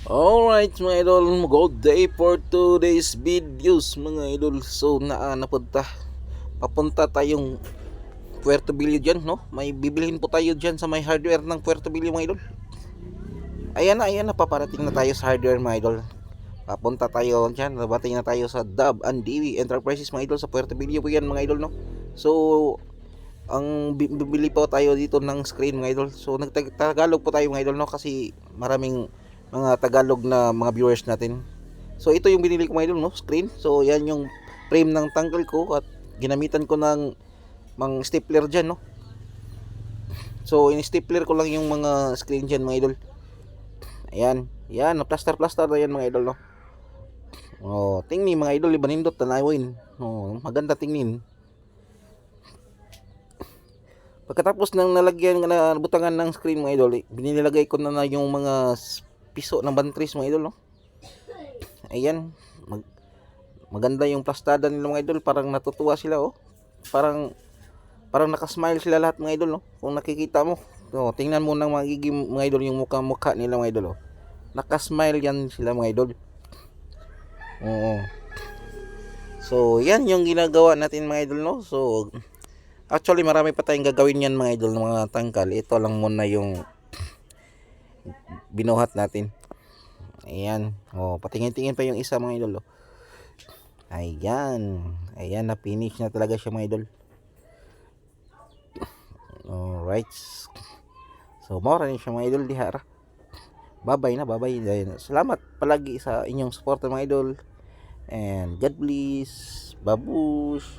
Alright mga idol, good day for today's videos mga idol. So napunta, papunta tayong Puerto Billo dyan, no? May bibilhin po tayo dyan sa may hardware ng Puerto Billo mga idol. Ayan na, paparating na tayo sa hardware mga idol. Papunta tayo dyan, nabating na tayo sa Dub and DV Enterprises mga idol. Sa Puerto Billo po yan mga idol, no? So ang bibili po tayo dito ng screen mga idol. So nagtagalog po tayo mga idol, no? Kasi maraming mga Tagalog na mga viewers natin. So ito yung binili ko mga idol, no? Screen. So yan yung frame ng tanggal ko at ginamitan ko ng stapler dyan, no? So in-stapler ko lang yung mga screen dyan mga idol. Ayan. Yan, plaster na yan mga idol, no? Oh, tingni mga idol, iba nindot tanawin. Oh, maganda tingnin. Pagkatapos ng nalagyan na butangan ng screen mga idol, binilagay ko na yung mga piso ng bantris mga idol, no? Ayan, maganda yung plastada nila mga idol, parang natutuwa sila, oh. Parang nakasmile sila lahat mga idol, no? Kung nakikita mo, oh, tingnan mo nang magiging mga idol yung mukha nila mga idol, oh. Nakasmile yan sila mga idol. Oo. So, yan yung ginagawa natin mga idol, no? So, actually marami pa tayong gagawin yan mga idol, ng mga tangkal. Ito lang muna yung binuhat natin. Ayan. Oh, patingin-tingin pa yung isa mga idol, oh. Ayan. Ayan, na finish na talaga siya mga idol. Alright. So, mora rin siya mga idol dihara. Bye-bye na, bye-bye. Salamat palagi sa inyong support mga idol. And God bless. Babush.